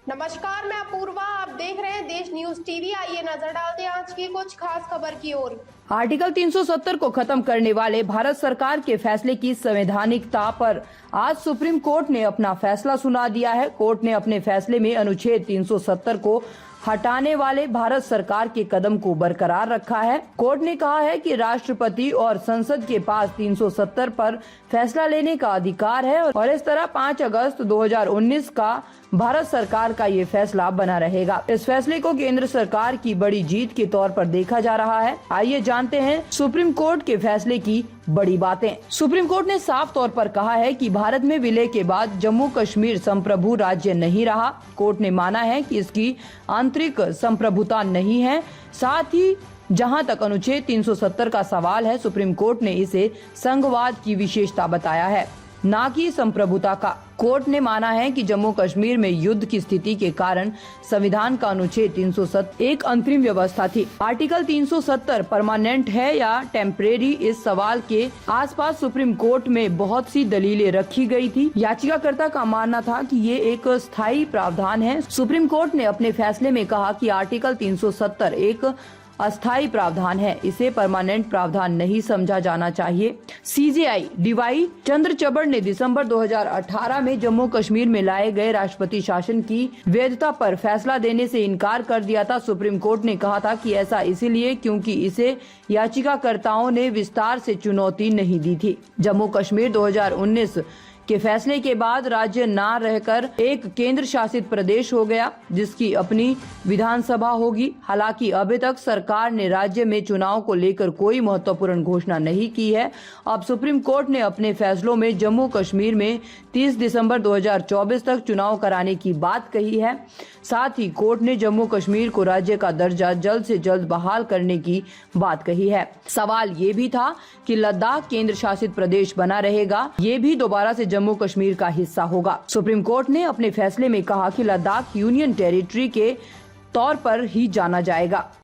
नमस्कार, मैं अपूर्वा। आप देख रहे हैं देश न्यूज टीवी। आइए नजर डालते हैं आज की कुछ खास खबर की ओर। आर्टिकल 370 को खत्म करने वाले भारत सरकार के फैसले की संवैधानिकता पर आज सुप्रीम कोर्ट ने अपना फैसला सुना दिया है। कोर्ट ने अपने फैसले में अनुच्छेद 370 को हटाने वाले भारत सरकार के कदम को बरकरार रखा है। कोर्ट ने कहा है कि राष्ट्रपति और संसद के पास 370 पर फैसला लेने का अधिकार है और इस तरह 5 अगस्त 2019 का भारत सरकार का ये फैसला बना रहेगा। इस फैसले को केंद्र सरकार की बड़ी जीत के तौर पर देखा जा रहा है। आइए जानते हैं सुप्रीम कोर्ट के फैसले की बड़ी बातें। सुप्रीम कोर्ट ने साफ तौर पर कहा है कि भारत में विलय के बाद जम्मू कश्मीर संप्रभु राज्य नहीं रहा। कोर्ट ने माना है कि इसकी आंतरिक संप्रभुता नहीं है। साथ ही जहां तक अनुच्छेद 370 का सवाल है, सुप्रीम कोर्ट ने इसे संघवाद की विशेषता बताया है, ना कि संप्रभुता का। कोर्ट ने माना है कि जम्मू कश्मीर में युद्ध की स्थिति के कारण संविधान का अनुच्छेद 370 एक अंतरिम व्यवस्था थी। आर्टिकल 370 परमानेंट है या टेम्परेरी, इस सवाल के आसपास सुप्रीम कोर्ट में बहुत सी दलीलें रखी गई थी। याचिकाकर्ता का मानना था कि ये एक स्थायी प्रावधान है। सुप्रीम कोर्ट ने अपने फैसले में कहा कि आर्टिकल 370 एक अस्थायी प्रावधान है, इसे परमानेंट प्रावधान नहीं समझा जाना चाहिए। सीजेआई डीवाई चंद्रचूड़ ने दिसंबर 2018 में जम्मू कश्मीर में लाए गए राष्ट्रपति शासन की वैधता पर फैसला देने से इनकार कर दिया था। सुप्रीम कोर्ट ने कहा था कि ऐसा इसीलिए क्योंकि इसे याचिकाकर्ताओं ने विस्तार से चुनौती नहीं दी थी। जम्मू कश्मीर 2019 के फैसले के बाद राज्य ना रहकर एक केंद्र शासित प्रदेश हो गया, जिसकी अपनी विधानसभा होगी। हालांकि अभी तक सरकार ने राज्य में चुनाव को लेकर कोई महत्वपूर्ण घोषणा नहीं की है। अब सुप्रीम कोर्ट ने अपने फैसलों में जम्मू कश्मीर में 30 दिसंबर 2024 तक चुनाव कराने की बात कही है। साथ ही कोर्ट ने जम्मू कश्मीर को राज्य का दर्जा जल्द से जल्द बहाल करने की बात कही है। सवाल ये भी था कि लद्दाख केंद्र शासित प्रदेश बना रहेगा, ये भी दोबारा से जम्मू कश्मीर का हिस्सा होगा। सुप्रीम कोर्ट ने अपने फैसले में कहा कि लद्दाख यूनियन टेरिटरी के तौर पर ही जाना जाएगा।